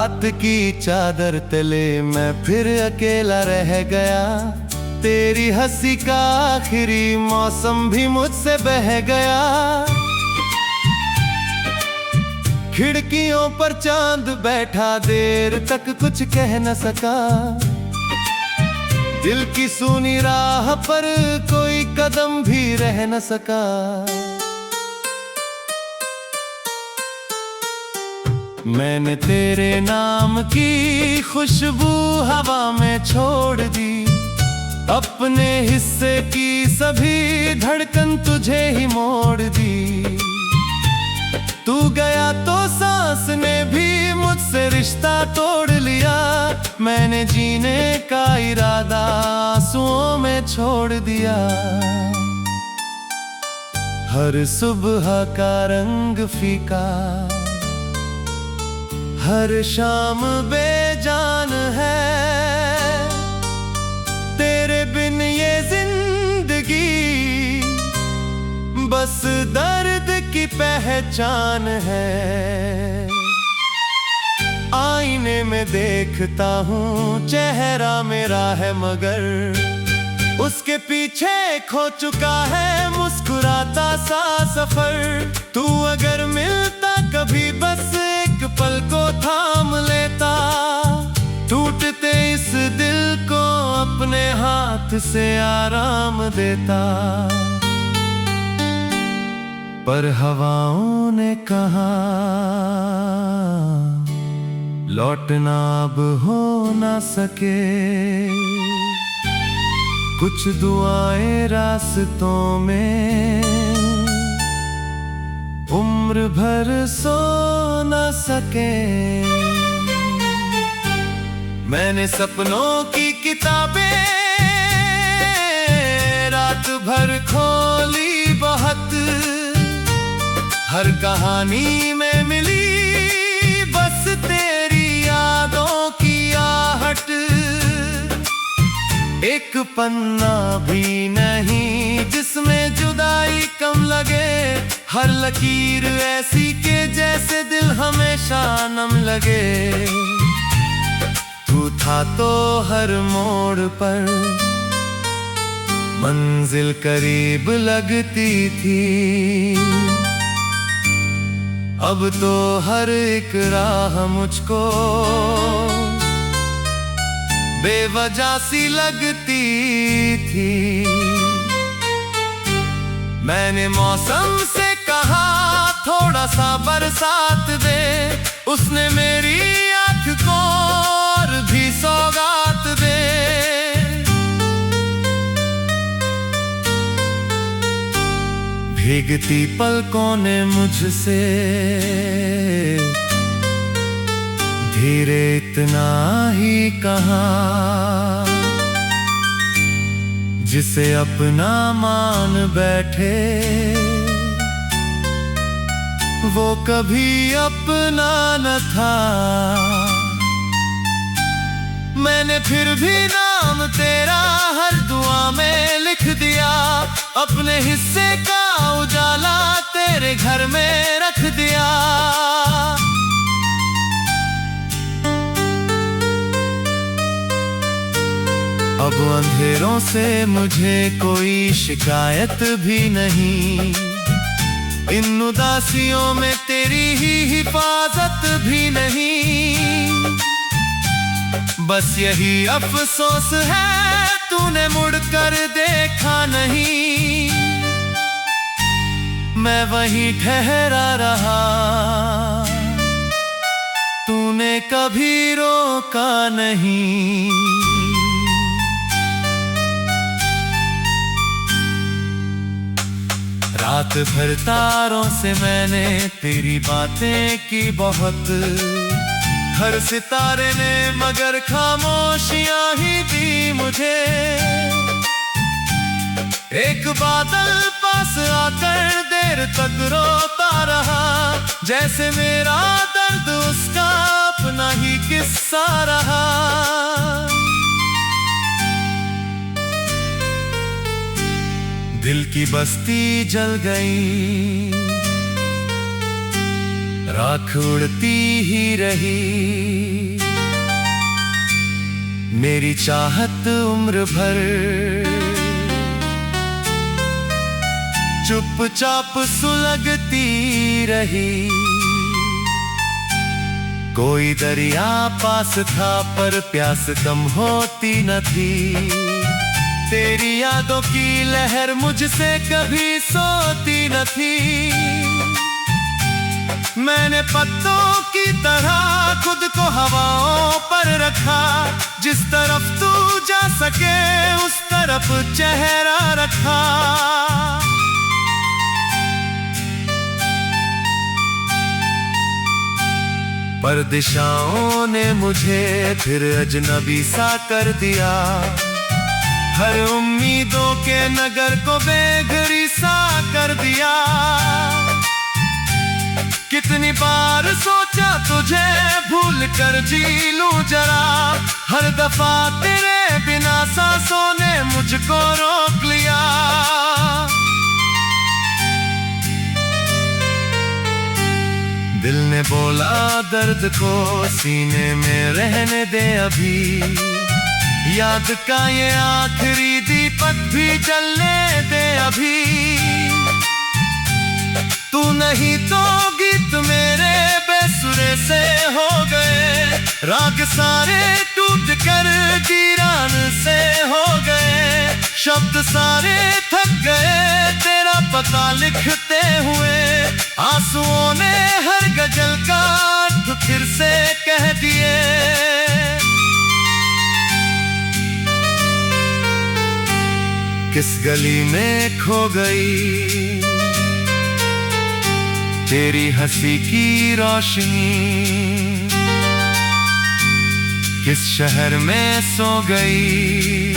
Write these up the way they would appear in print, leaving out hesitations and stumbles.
रात की चादर तले मैं फिर अकेला रह गया। तेरी हंसी का आखिरी मौसम भी मुझसे बह गया। खिड़कियों पर चांद बैठा देर तक कुछ कह न सका। दिल की सूनी राह पर कोई कदम भी रह न सका। मैंने तेरे नाम की खुशबू हवा में छोड़ दी। अपने हिस्से की सभी धड़कन तुझे ही मोड़ दी। तू गया तो सांस ने भी मुझसे रिश्ता तोड़ लिया। मैंने जीने का इरादा आंसुओं में छोड़ दिया। हर सुबह का रंग फीका, हर शाम बेजान है। तेरे बिन ये जिंदगी बस दर्द की पहचान है। आईने में देखता हूँ चेहरा मेरा है, मगर उसके पीछे खो चुका है मुस्कुराता सा सफर। तू अगर मिलता कभी बस एक पल को थाम लेता। टूटते इस दिल को अपने हाथ से आराम देता। पर हवाओं ने कहा लौटना अब हो ना सके। कुछ दुआएं रास्तों में उम्र भर सो न सके। मैंने सपनों की किताबें रात भर खोली बहुत। हर कहानी में मिली बस तेरी यादों की आहट। एक पन्ना भी नहीं जिसमें जुदाई कम लगे। हर लकीर ऐसी के जैसे दिल हमेशा नम लगे। तू था तो हर मोड़ पर मंजिल करीब लगती थी। अब तो हर एक राह मुझको बेवजह सी लगती थी। मैंने मौसम से कहा थोड़ा सा बरसात दे। उसने मेरी आँख को और भी सौगात दे। भीगती पलकों ने मुझसे धीरे इतना ही कहा। जिसे अपना मान बैठे वो कभी अपना न था। मैंने फिर भी नाम तेरा हर दुआ में लिख दिया। अपने हिस्से का उजाला तेरे घर में रख दिया। अब अंधेरों से मुझे कोई शिकायत भी नहीं। इन उदासियों में तेरी ही हिफाजत भी नहीं। बस यही अफसोस है तूने मुड़कर देखा नहीं। मैं वहीं ठहरा रहा, तूने कभी रोका नहीं। रात भर तारों से मैंने तेरी बातें की बहुत। हर सितारे ने मगर खामोशियां ही दी मुझे। एक बादल पास आकर देर तक रोता रहा। जैसे मेरा दर्द उसका अपना ही किस्सा रहा। दिल की बस्ती जल गई, राख उड़ती ही रही। मेरी चाहत उम्र भर चुपचाप सुलगती रही। कोई दरिया पास था पर प्यास कम होती न थी। तेरी यादों की लहर मुझसे कभी सोती न थी। मैंने पत्तों की तरह खुद को हवाओं पर रखा। जिस तरफ तू जा सके उस तरफ चेहरा रखा। पर दिशाओं ने मुझे फिर अजनबी सा कर दिया। हर उम्मीदों के नगर को बेघरी सा कर दिया। कितनी बार सोचा तुझे भूल कर जी लूं जरा। हर दफा तेरे बिना सांसों ने मुझको रोक लिया। दिल ने बोला दर्द को सीने में रहने दे अभी। याद का ये आखिरी दीपक भी जलने दे अभी। तू नहीं तो गीत मेरे बेसुरे से हो गए। राग सारे टूट कर वीरान से हो गए। शब्द सारे थक गए तेरा पता लिखते हुए। आंसुओं ने हर गजल का अर्थ फिर से कह दिए। किस गली में खो गई तेरी हंसी की रोशनी। किस शहर में सो गई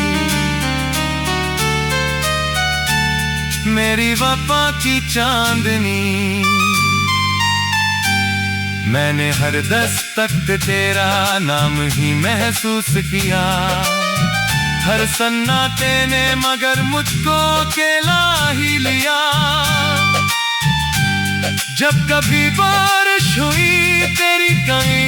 मेरी वफा की चांदनी। मैंने हर दस्तक पे तेरा नाम ही महसूस किया। हर सन्नाटे ने मगर मुझको अकेला ही लिया। जब कभी बारिश हुई तेरी कहीं।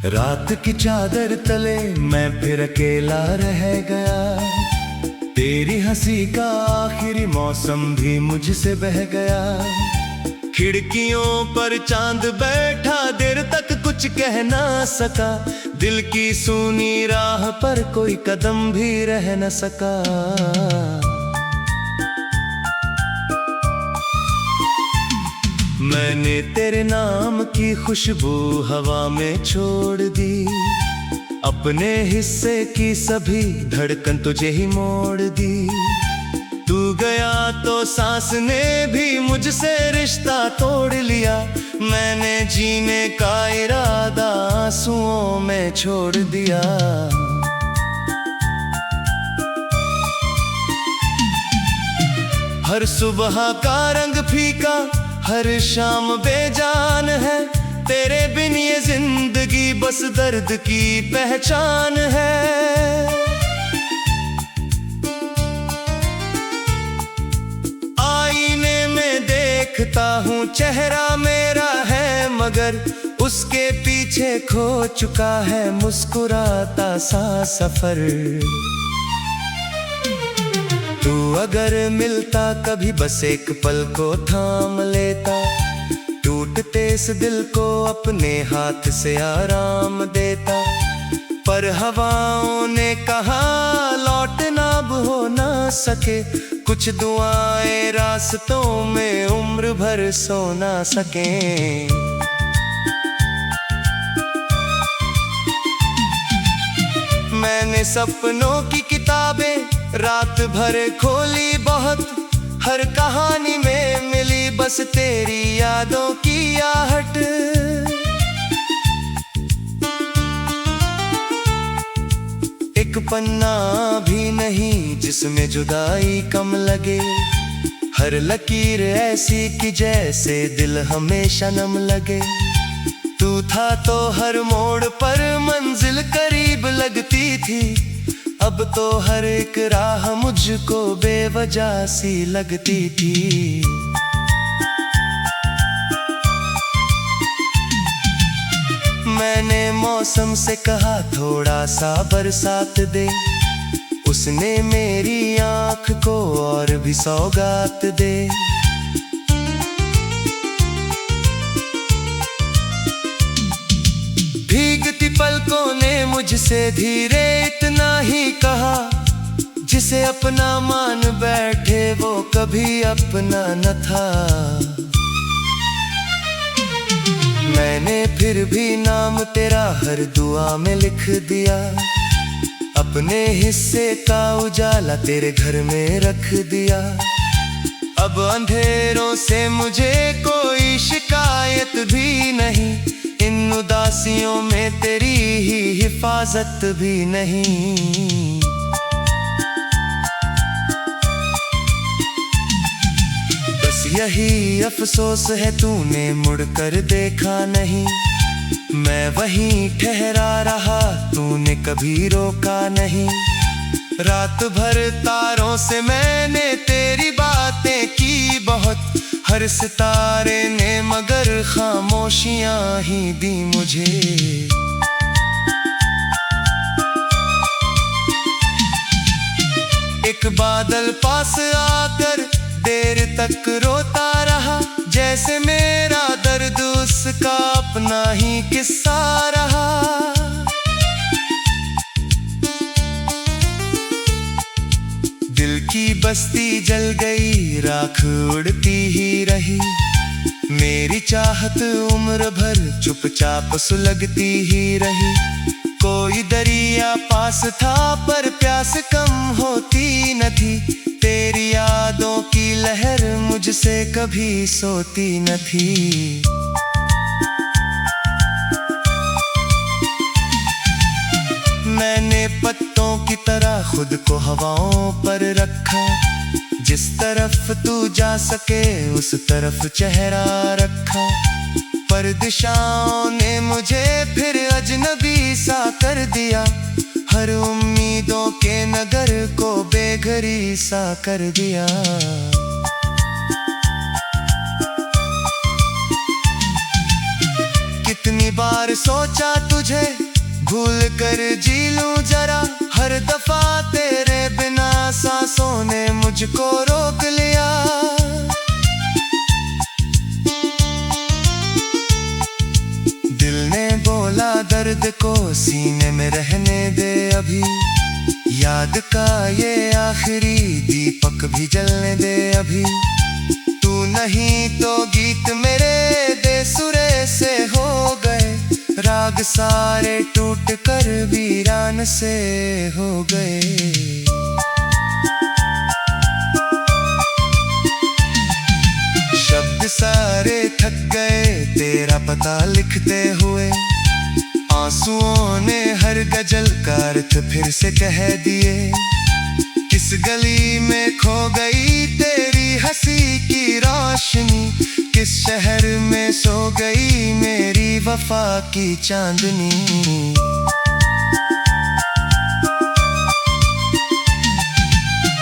रात की चादर तले मैं फिर अकेला रह गया। तेरी हंसी का आखिरी मौसम भी मुझसे बह गया। खिड़कियों पर चांद बैठा देर तक कुछ कह ना सका। दिल की सूनी राह पर कोई कदम भी रह न सका। मैंने तेरे नाम की खुशबू हवा में छोड़ दी। अपने हिस्से की सभी धड़कन तुझे ही मोड़ दी। तू गया तो सांस ने भी मुझसे रिश्ता तोड़ लिया। मैंने जीने का इरादा आंसुओं में छोड़ दिया। हर सुबह का रंग फीका हर शाम बेजान है। तेरे बिन ये जिंदगी बस दर्द की पहचान है। आईने में देखता हूँ चेहरा मेरा है मगर उसके पीछे खो चुका है मुस्कुराता सा सफर। तू अगर मिलता कभी बस एक पल को थाम लेता। टूटते इस दिल को अपने हाथ से आराम देता। पर हवाओं ने कहा लौटना अब हो ना सके। कुछ दुआएं रास्तों में उम्र भर सो ना सके। मैंने सपनों की किताबें रात भर खोली बहुत। हर कहानी में मिली बस तेरी यादों की आहट। एक पन्ना भी नहीं जिसमें जुदाई कम लगे। हर लकीर ऐसी कि जैसे दिल हमेशा नम लगे। तू था तो हर मोड़ पर मंजिल करीब लगती थी। अब तो हर एक राह मुझको बेवजह सी लगती थी। मैंने मौसम से कहा थोड़ा सा बरसात दे, उसने मेरी आँख को और भी सौगात दे। भीगती पलकों ने मुझसे धीरे इतना ही कहा, जिसे अपना मान बैठे वो कभी अपना न था। मैंने फिर भी नाम तेरा हर दुआ में लिख दिया, अपने हिस्से का उजाला तेरे घर में रख दिया। अब अंधेरों से मुझे कोई शिकायत भी नहीं, इन उदासियों में तेरी ही हिफाजत भी नहीं। बस यही अफसोस है तूने मुड़कर देखा नहीं, मैं वहीं ठहरा रहा तूने कभी रोका नहीं। रात भर तारों से मैंने तेरी बातें की बहुत, हर सितारे ने मगर खामोशियां ही दी मुझे। एक बादल पास आकर देर तक रोता रहा, जैसे मेरा दर्द उसका अपना ही किस्सा रहा। दिल की बस्ती जल गई, राख उड़ती ही रही, मेरी चाहत उम्र भर चुपचाप सुलगती ही रही। कोई दरिया पास था पर प्यास कम होती न थी, तेरी यादों की लहर मुझसे कभी सोती न थी। मैंने पत्तों की तरह खुद को हवाओं पर रखा, जिस तरफ तू जा सके उस तरफ चेहरा रखा। पर दिशाओं ने मुझे फिर अजनबी सा कर दिया, हर उम्मीदों के नगर को बेघरी सा कर दिया। कितनी बार सोचा तुझे भूल कर जी लूं जरा, हर दफा तेरे बिना सांसों ने मुझको रोक लिया। दिल ने बोला दर्द को सीने में रहने दे अभी, याद का ये आखिरी दीपक भी जलने दे अभी। तू नहीं तो गीत मेरे बेसुरे से हो गए, राग सारे टूट कर वीरान से हो गए। शब्द सारे थक गए तेरा पता लिखते हुए, आंसुओं ने हर गजल का अर्थ फिर से कह दिए। किस गली में खो गई तेरी हंसी की रोशनी, किस शहर में सो गई मेरी वफा की चांदनी।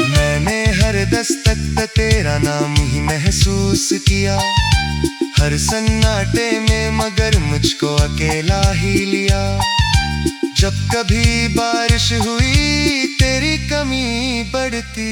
मैंने हर दस्तक तेरा नाम ही महसूस किया, हर सन्नाटे में मगर मुझको अकेला ही लिया। जब कभी बारिश हुई तेरी कमी बढ़ती।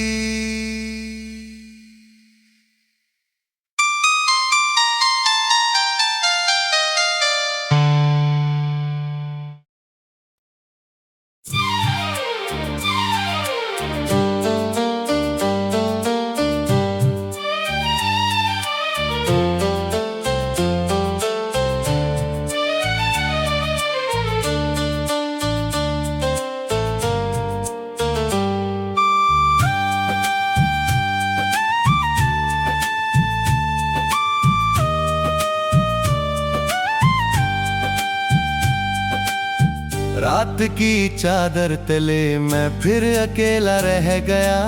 रात की चादर तले मैं फिर अकेला रह गया,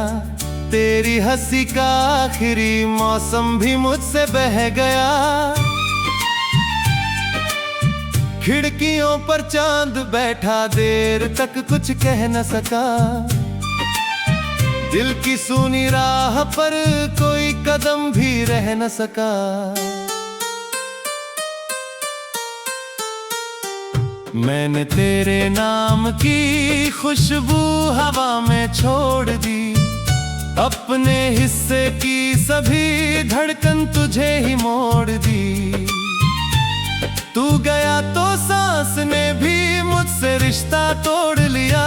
तेरी हंसी का आखिरी मौसम भी मुझसे बह गया। खिड़कियों पर चांद बैठा, देर तक कुछ कह न सका। दिल की सूनी राह पर कोई कदम भी रह न सका। मैंने तेरे नाम की खुशबू हवा में छोड़ दी, अपने हिस्से की सभी धड़कन तुझे ही मोड़ दी। तू गया तो सांस ने भी मुझसे रिश्ता तोड़ लिया,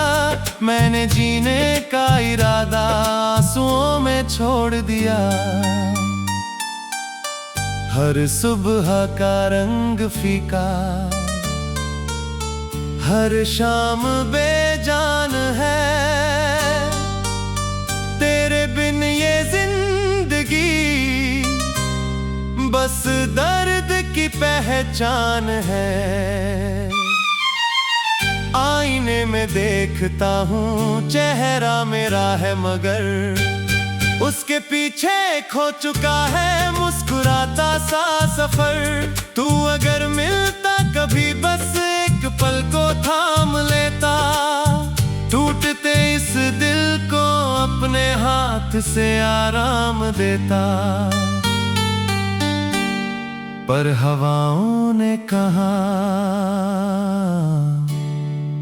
मैंने जीने का इरादा आंसुओं में छोड़ दिया। हर सुबह का रंग फीका, हर शाम बेजान है, तेरे बिन ये जिंदगी बस दर्द की पहचान है। आईने में देखता हूँ चेहरा मेरा है, मगर उसके पीछे खो चुका है मुस्कुराता सा सफर। तू अगर मिलता कभी बस एक पल को थाम लेता, टूटते इस दिल को अपने हाथ से आराम देता। पर हवाओं ने कहा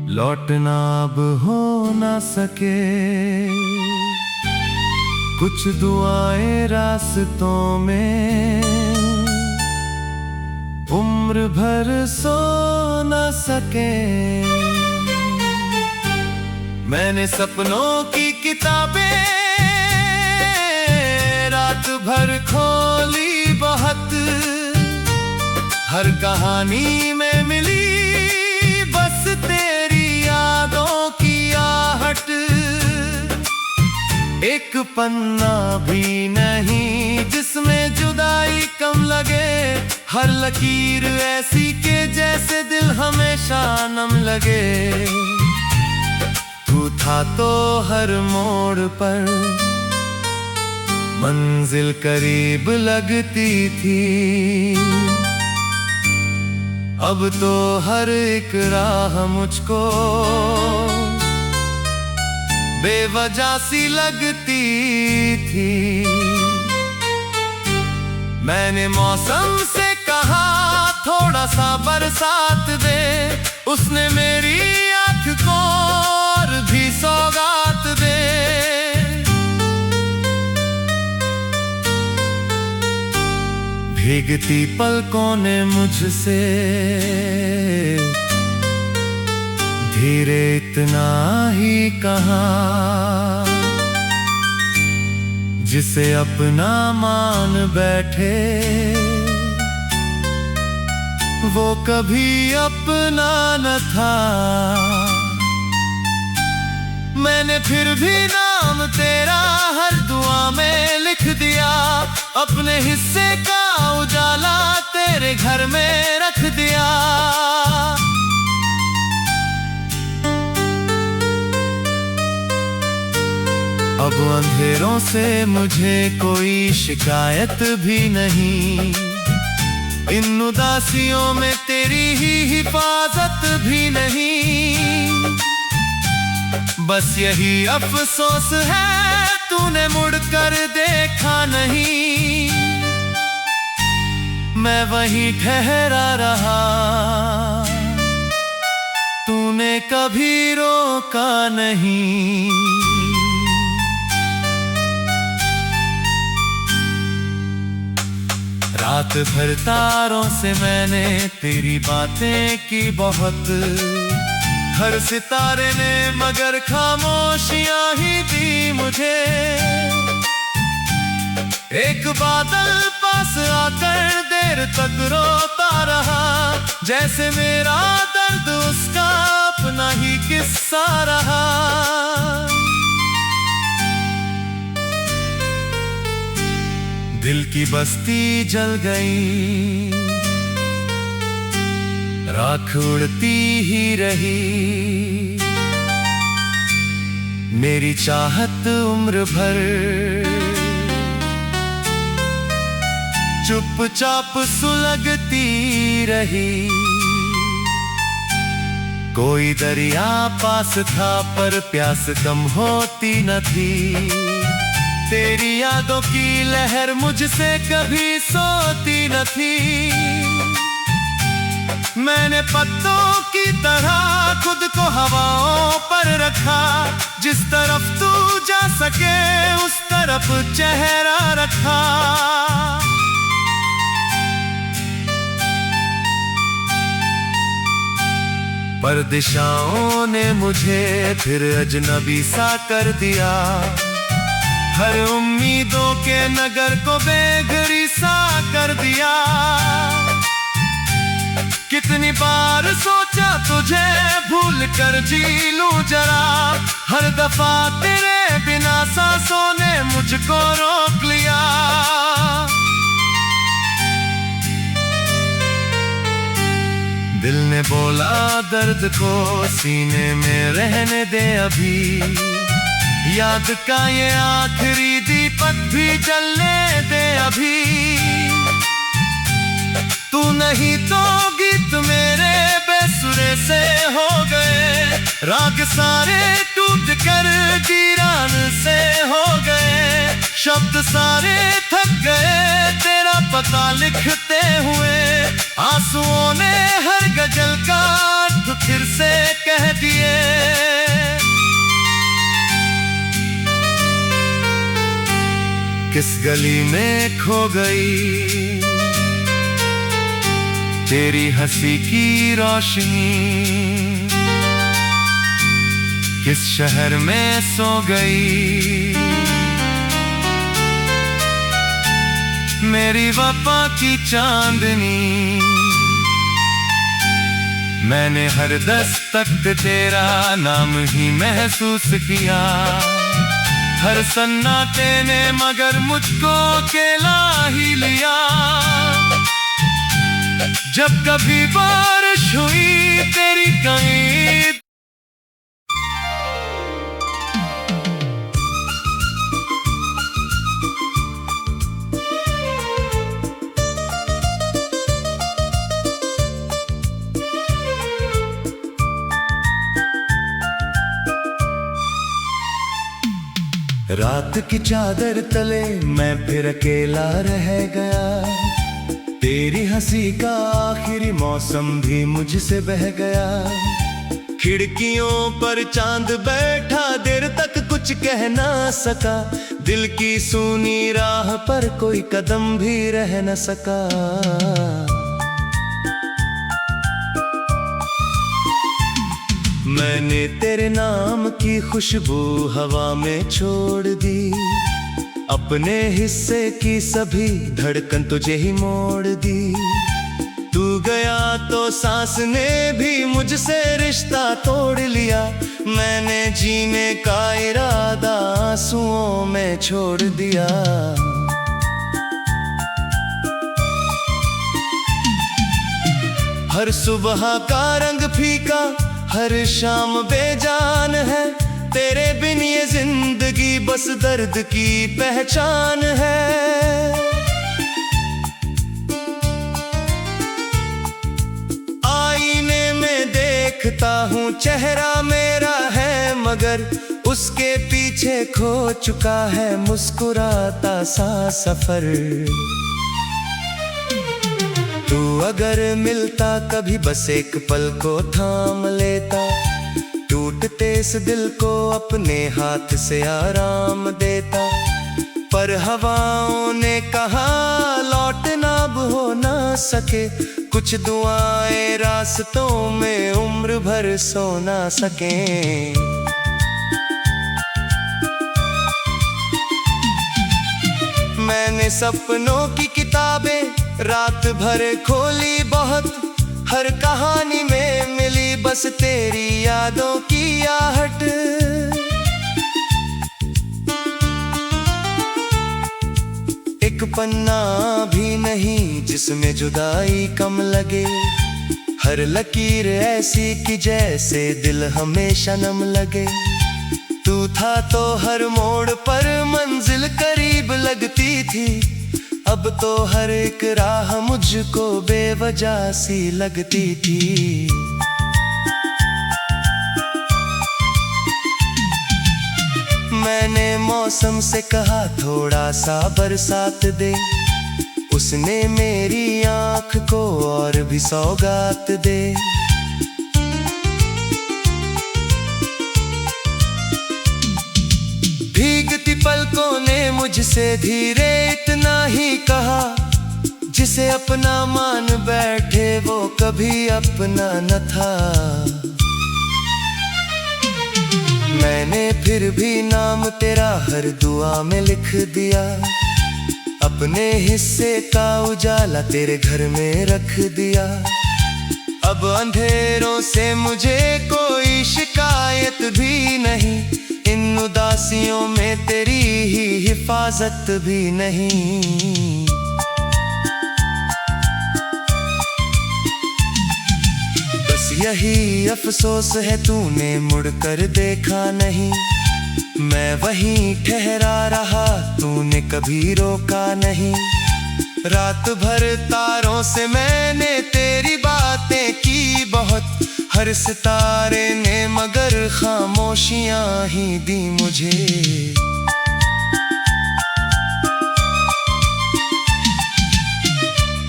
लौटना अब हो ना सके, कुछ दुआएं रास्तों में उम्र भर सो न सके। मैंने सपनों की किताबें रात भर खोली बहुत, हर कहानी में मिली बस तेरी यादों की आहट। एक पन्ना भी नहीं जिसमें जुदाई कम लगे, हर लकीर ऐसी के जैसे दिल हमेशा नम लगे। तू था तो हर मोड़ पर मंजिल करीब लगती थी, अब तो हर एक राह मुझको बेवजह सी लगती थी। मैंने मौसम से कहा थोड़ा सा बरसात दे, उसने मेरी आँख को और भी सौगात दे। भीगती पलकों ने मुझसे धीरे इतना ही कहा, जिसे अपना मान बैठे वो कभी अपना न था। मैंने फिर भी नाम तेरा हर दुआ में लिख दिया, अपने हिस्से का उजाला तेरे घर में रख दिया। अब अंधेरों से मुझे कोई शिकायत भी नहीं, इन उदासियों में तेरी ही हिफाजत भी नहीं। बस यही अफसोस है तूने मुड़कर देखा नहीं, मैं वहीं ठहरा रहा, तूने कभी रोका नहीं। रात भर तारों से मैंने तेरी बातें की बहुत, हर सितारे ने मगर खामोशियां ही दी मुझे। एक बादल पास आकर देर तक रोता रहा, जैसे मेरा दर्द उसका अपना ही किस्सा रहा। दिल की बस्ती जल गई, राख उड़ती ही रही, मेरी चाहत उम्र भर चुपचाप सुलगती रही। कोई दरिया पास था पर प्यास कम होती न थी। तेरी यादों की लहर मुझसे कभी सोती न थी। मैंने पत्तों की तरह खुद को हवाओं पर रखा। जिस तरफ तू जा सके उस तरफ चेहरा रखा। पर दिशाओं ने मुझे फिर अजनबी सा कर दिया। हर उम्मीदों के नगर को बेघरी सा कर दिया। कितनी बार सोचा तुझे भूल कर जी लूं जरा। हर दफा तेरे बिना सांसों ने मुझको रोक लिया। दिल ने बोला दर्द को सीने में रहने दे अभी। याद का ये आखिरी दीपक भी जलने दे अभी। तू नहीं तो गीत मेरे बेसुरे से हो गए। राग सारे टूट कर वीरान से हो गए। शब्द सारे थक गए तेरा पता लिखते हुए। आंसुओं ने हर गजल का अर्थ फिर से कह दिए। किस गली में खो गई तेरी हंसी की रोशनी। किस शहर में सो गई मेरी वफा की चांदनी। मैंने हर दस्तक तेरा नाम ही महसूस किया। हर सन्नाटे ने मगर मुझको अकेला ही लिया। जब कभी बारिश हुई तेरी कहीं। रात की चादर तले मैं फिर अकेला रह गया। तेरी हंसी का आखिरी मौसम भी मुझसे बह गया। खिड़कियों पर चांद बैठा देर तक कुछ कह ना सका। दिल की सूनी राह पर कोई कदम भी रह न सका। मैंने तेरे नाम की खुशबू हवा में छोड़ दी। अपने हिस्से की सभी धड़कन तुझे ही मोड़ दी। तू गया तो सांस ने भी मुझसे रिश्ता तोड़ लिया। मैंने जीने का इरादा आंसुओं में छोड़ दिया। हर सुबह का रंग फीका हर शाम बेजान है। तेरे बिन ये जिंदगी बस दर्द की पहचान है। आईने में देखता हूँ चेहरा मेरा है मगर उसके पीछे खो चुका है मुस्कुराता सा सफर। तू अगर मिलता कभी बस एक पल को थाम लेता। टूटते इस दिल को अपने हाथ से आराम देता। पर हवाओं ने कहा लौटना अब हो ना सके। कुछ दुआएं रास्तों में उम्र भर सो ना सके। मैंने सपनों की किताबें रात भर खोली बहुत। हर कहानी में मिली बस तेरी यादों की आहट। एक पन्ना भी नहीं जिसमें जुदाई कम लगे। हर लकीर ऐसी कि जैसे दिल हमेशा नम लगे। तू था तो हर मोड़ पर मंजिल करीब लगती थी। अब तो हर एक राह मुझको बेवजह सी लगती थी। मैंने मौसम से कहा थोड़ा सा बरसात दे, उसने मेरी आँख को और भी सौगात दे। भीगती पलकों ने मुझसे धीरे इतना ही कहा, जिसे अपना मान बैठे वो कभी अपना न था। मैंने फिर भी नाम तेरा हर दुआ में लिख दिया, अपने हिस्से का उजाला तेरे घर में रख दिया। अब अंधेरों से मुझे कोई शिकायत भी नहीं, इन उदासियों में तेरी ही हिफाजत भी नहीं। बस यही अफसोस है तूने मुड़कर देखा नहीं, मैं वहीं ठहरा रहा तूने कभी रोका नहीं। रात भर तारों से मैंने तेरी बातें की बहुत, हर सितारे ने मगर खामोशियां ही दी मुझे।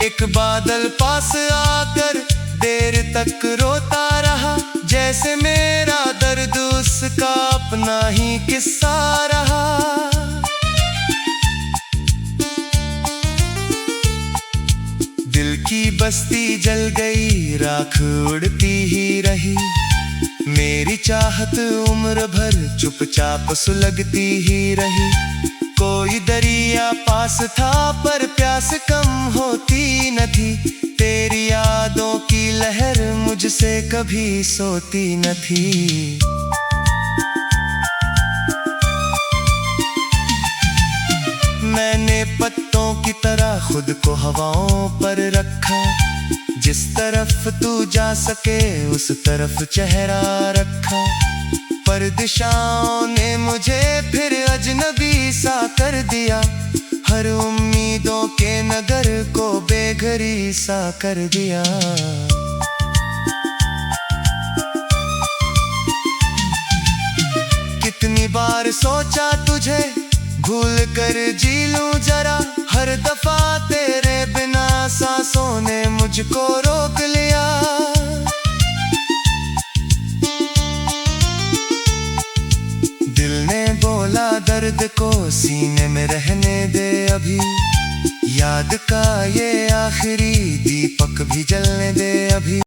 एक बादल पास आकर देर तक रोता रहा, जैसे मेरा दर्द उसका अपना ही किस्सा रहा। दिल की बस्ती जल गई, राख उड़ती ही रही, मेरी चाहत उम्र भर चुपचाप सुलगती ही रही। कोई दरिया पास था पर प्यास कम होती न थी, तेरी यादों की लहर मुझसे कभी सोती न थी। मैंने पत्तों की तरह खुद को हवाओं पर रखा, जिस तरफ तू जा सके उस तरफ चेहरा रखा। पर दिशाओं ने मुझे फिर अजनबी सा कर दिया, हर उम्मीदों के नगर को बेघरी सा कर दिया। कितनी बार सोचा तुझे भूल कर जी लूं जरा, हर दफा तेरे बिना सांसों ने मुझको रोक लिया। दिल ने बोला दर्द को सीने में रहने दे अभी, याद का ये आखिरी दीपक भी जलने दे अभी।